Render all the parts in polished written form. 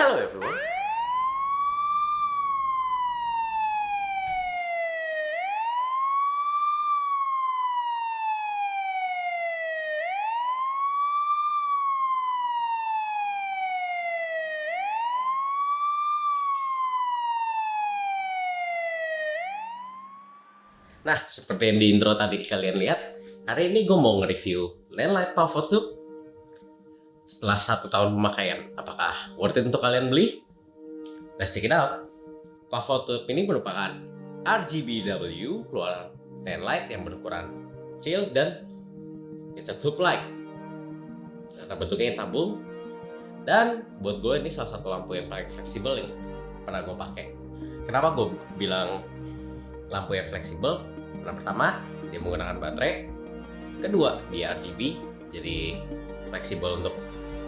Hello everyone. Nah, seperti yang di intro tadi kalian lihat, hari ini gue mau nge-review Nanlite Pavo Tube setelah 1 tahun pemakaian. Apakah worth it untuk kalian beli? Let's check it out. Pavo Tube ini merupakan RGBW keluaran Nanlite yang berukuran kecil dan it's a tube light. Karena bentuknya yang tabung, dan buat gue ini salah satu lampu yang paling fleksibel yang pernah gue pakai. Kenapa gue bilang lampu yang fleksibel? Karena pertama, dia menggunakan baterai. Kedua, dia RGB, jadi fleksibel untuk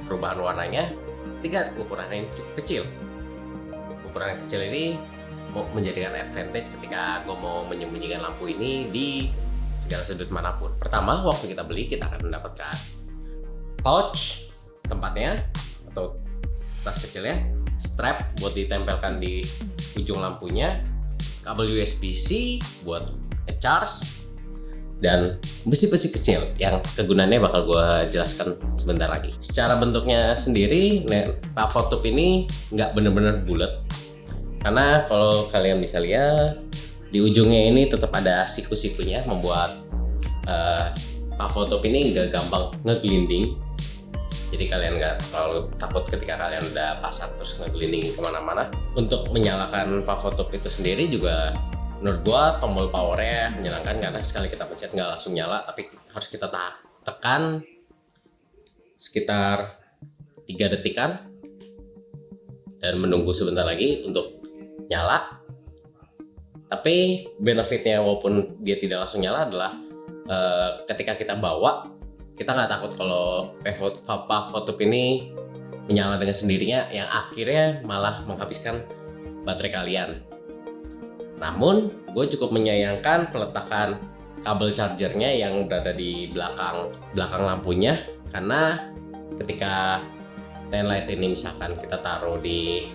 perubahan warnanya. Tiga, ukurannya yang cukup kecil. Ukuran yang kecil ini menjadikan advantage ketika gue mau menyembunyikan lampu ini di segala sudut manapun. Pertama, waktu kita beli, kita akan mendapatkan pouch tempatnya atau tas kecilnya, strap buat ditempelkan di ujung lampunya, kabel USB-C buat charge, dan besi-besi kecil yang kegunaannya bakal gue jelaskan sebentar lagi. Secara bentuknya sendiri, Pavo Tube ini nggak bener-bener bulat, karena kalau kalian bisa lihat di ujungnya ini tetap ada siku-sikunya, membuat Pavo Tube ini nggak gampang ngeglinding. Jadi kalian nggak terlalu takut ketika kalian udah pasang terus ngeglinding kemana-mana. Untuk menyalakan Pavo Tube itu sendiri juga menurut gua tombol powernya menyenangkan, karena sekali kita pencet nggak langsung nyala, tapi harus kita tekan sekitar 3 detikan dan menunggu sebentar lagi untuk nyala. Tapi benefitnya walaupun dia tidak langsung nyala adalah ketika kita bawa, kita nggak takut kalau Pavo Tube ini menyala dengan sendirinya, yang akhirnya malah menghabiskan baterai kalian. Namun, gue cukup menyayangkan peletakan kabel chargernya yang berada di belakang lampunya, karena ketika Nanlite ini misalkan kita taruh di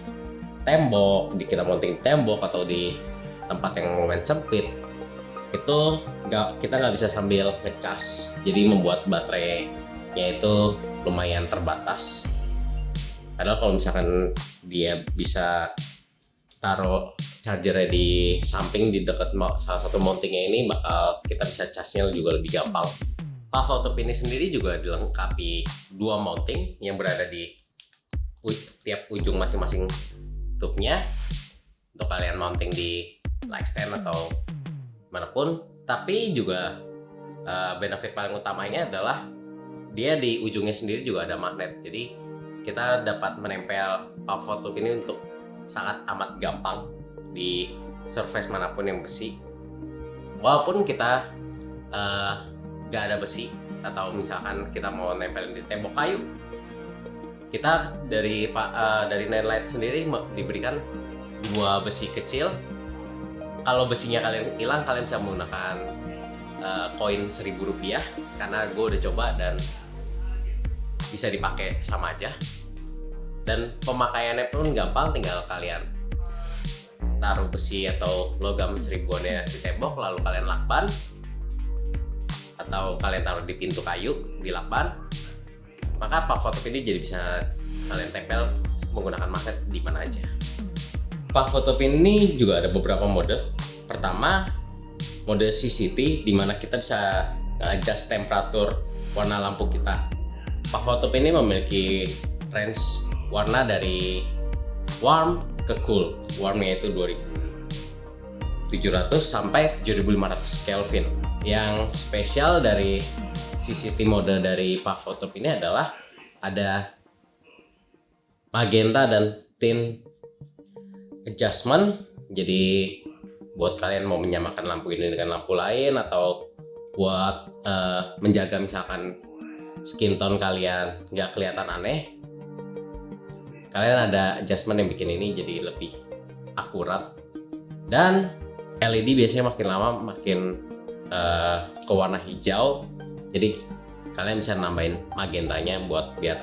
tembok, kita mounting di tembok atau di tempat yang lumayan sempit, itu kita nggak bisa sambil ngecas, jadi membuat baterainya itu lumayan terbatas. Padahal kalau misalkan dia bisa taruh chargernya di samping, di dekat salah satu mountingnya ini, bakal kita bisa casnya juga lebih gampang. Pavo Tube ini sendiri juga dilengkapi 2 mounting yang berada di tiap ujung masing-masing tube-nya untuk kalian mounting di light stand atau manapun. Tapi juga benefit paling utamanya adalah dia di ujungnya sendiri juga ada magnet, jadi kita dapat menempel Pavo Tube ini untuk sangat amat gampang di surface manapun yang besi. Walaupun kita gak ada besi, atau misalkan kita mau nempelin di tembok kayu, kita dari Nanlite sendiri diberikan 2 besi kecil. Kalau besinya kalian hilang, kalian bisa menggunakan koin Rp1.000, karena gue udah coba dan bisa dipakai sama aja. Dan pemakaiannya pun gampang, tinggal kalian taruh besi atau logam seribuannya di tembok, lalu kalian lakban, atau kalian taruh di pintu kayu di lakban, maka Pavo Tube ini jadi bisa kalian tempel menggunakan magnet di mana aja. Pavo Tube ini juga ada beberapa mode. Pertama, mode CCT, di mana kita bisa adjust temperatur warna lampu kita. Pavo Tube ini memiliki range warna dari warm ke cool. Warmnya itu 2700 sampai 7500 Kelvin. Yang spesial dari CCT mode dari Pavo Tube ini adalah ada magenta dan tint adjustment. Jadi buat kalian mau menyamakan lampu ini dengan lampu lain, atau buat menjaga misalkan skin tone kalian nggak kelihatan aneh, kalian ada adjustment yang bikin ini jadi lebih akurat. Dan LED biasanya makin lama makin ke warna hijau, jadi kalian bisa nambahin magentanya buat biar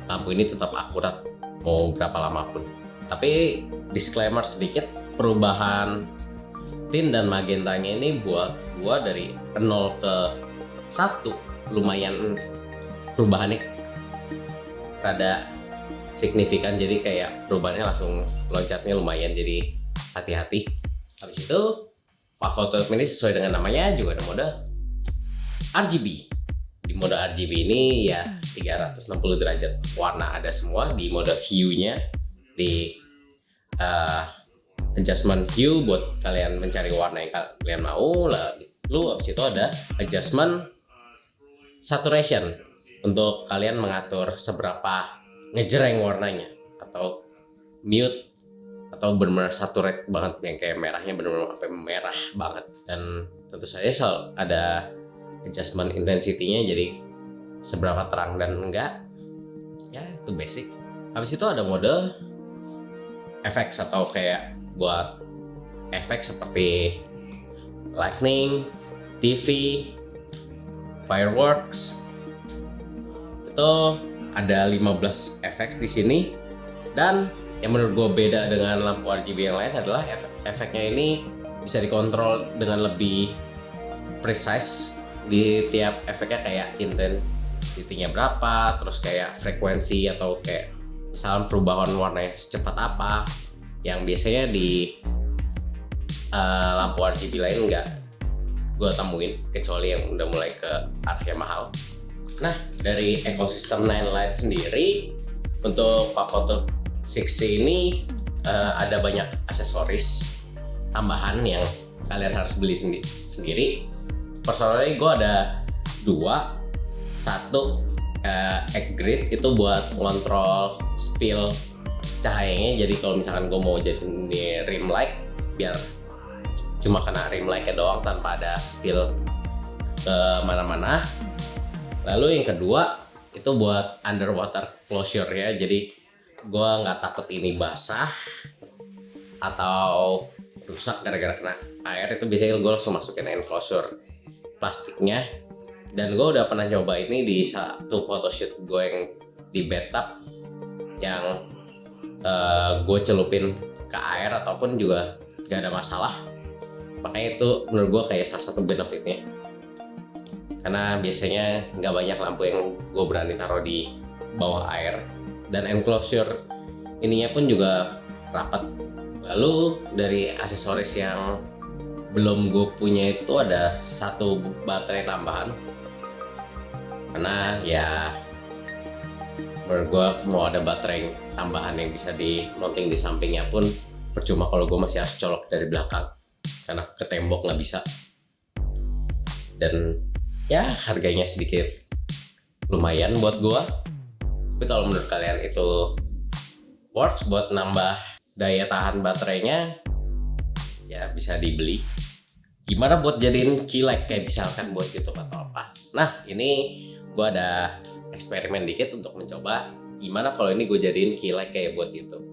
lampu ini tetap akurat mau berapa lama pun. Tapi disclaimer sedikit, perubahan tint dan magentanya ini buat gua dari 0 ke 1 lumayan perubahannya rada signifikan, jadi kayak perubahannya langsung loncatnya lumayan, jadi hati-hati. Habis itu Pak Photo ini sesuai dengan namanya juga ada mode RGB. Di mode RGB ini ya 360 derajat warna ada semua di mode hue-nya, di adjustment hue buat kalian mencari warna yang kalian mau. Lalu habis itu ada adjustment saturation untuk kalian mengatur seberapa ngejreng warnanya, atau mute, atau benar-benar saturate banget yang kayak merahnya benar-benar sampai merah banget. Dan tentu saja ada adjustment intensity-nya, jadi seberapa terang dan enggak, ya itu basic. Habis itu ada mode effects atau kayak buat efek seperti lightning, TV, fireworks. Itu ada 15 efek di sini, dan yang menurut gue beda dengan lampu RGB yang lain adalah efeknya ini bisa dikontrol dengan lebih precise di tiap efeknya, kayak intensity-nya berapa, terus kayak frekuensi atau kayak misalnya perubahan warnanya secepat apa, yang biasanya di lampu RGB lain nggak gue temuin, kecuali yang udah mulai ke arah mahal. Nah, dari ekosistem Nine Light sendiri, untuk Pak Photo 60 ini ada banyak aksesoris tambahan yang kalian harus beli sendiri. Personally gue ada 2. Satu egg grid, itu buat ngontrol spill cahayanya. Jadi kalau misalkan gue mau jadi rim light, biar cuma kena rim lightnya doang tanpa ada spill ke mana-mana. Lalu yang kedua itu buat underwater closure ya, jadi gue nggak takut ini basah atau rusak gara-gara kena air. Itu biasanya gue langsung masukin enclosure plastiknya. Dan gue udah pernah nyoba ini di satu photoshoot gue yang di bathtub, yang gue celupin ke air ataupun juga gak ada masalah. Makanya itu menurut gue kayak salah satu benefitnya, karena biasanya nggak banyak lampu yang gue berani taruh di bawah air. Dan enclosure ininya pun juga rapat. Lalu dari aksesoris yang belum gue punya itu ada satu baterai tambahan, karena ya menurut gue mau ada baterai tambahan yang bisa di mounting di sampingnya pun percuma kalau gue masih harus colok dari belakang, karena ke tembok nggak bisa. Dan ya harganya sedikit lumayan buat gue, tapi kalau menurut kalian itu works buat nambah daya tahan baterainya, ya bisa dibeli. Gimana buat jadiin key light kayak misalkan buat YouTube atau apa? Nah, ini gue ada eksperimen dikit untuk mencoba gimana kalau ini gue jadiin key light kayak buat YouTube.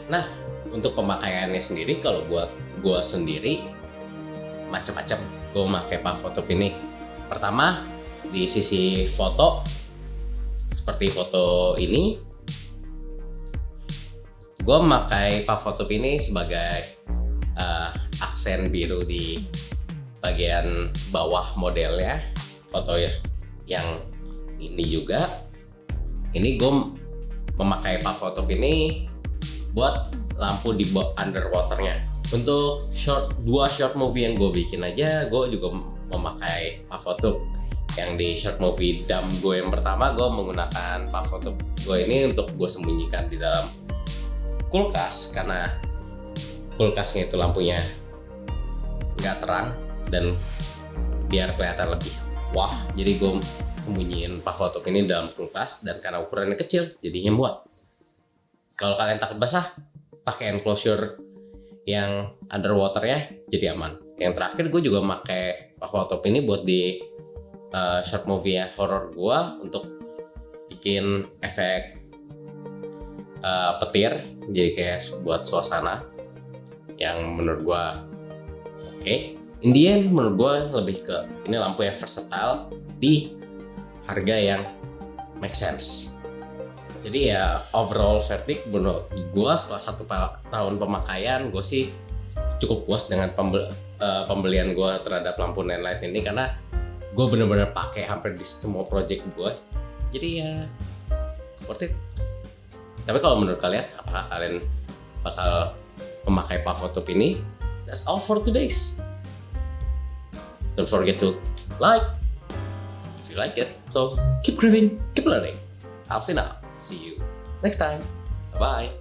Nah, untuk pemakaiannya sendiri, kalau buat gue sendiri macam-macam. Gue pakai Pak Photo ini. Pertama, di sisi foto, seperti foto ini, gue memakai Pak Photo ini sebagai aksen biru di bagian bawah modelnya. Foto ya yang ini juga, ini gue memakai Pak Photo ini buat lampu di underwaternya. Untuk dua short movie yang gue bikin aja, gue juga memakai Pak Photo. Yang di short movie Dumb gue yang pertama, gue menggunakan Pak Photo gue ini untuk gue sembunyikan di dalam kulkas, karena kulkasnya itu lampunya nggak terang dan biar kelihatan lebih wah, jadi gue sembunyiin Pak Photo ini dalam kulkas. Dan karena ukurannya kecil, jadinya muat. Kalau kalian takut basah, pakai enclosure yang underwaternya, jadi aman. Yang terakhir, gue juga pakai Pak Photo ini buat di short movie ya, horror gue, untuk bikin efek petir, jadi kayak buat suasana yang menurut gue oke. In the end menurut gue lebih ke ini lampu yang versatile di harga yang make sense. Jadi ya overall verdict menurut gue setelah 1 tahun pemakaian, gue sih cukup puas dengan pembelian gue terhadap lampu Nanlite ini, karena gue benar-benar pakai hampir di semua project gue. Jadi ya worth it. Tapi kalau menurut kalian, apakah kalian bakal memakai Pavotope ini? That's all for today's. Don't forget to like if you like it. So keep grieving, keep learning. Alvin out. See you next time. Bye bye.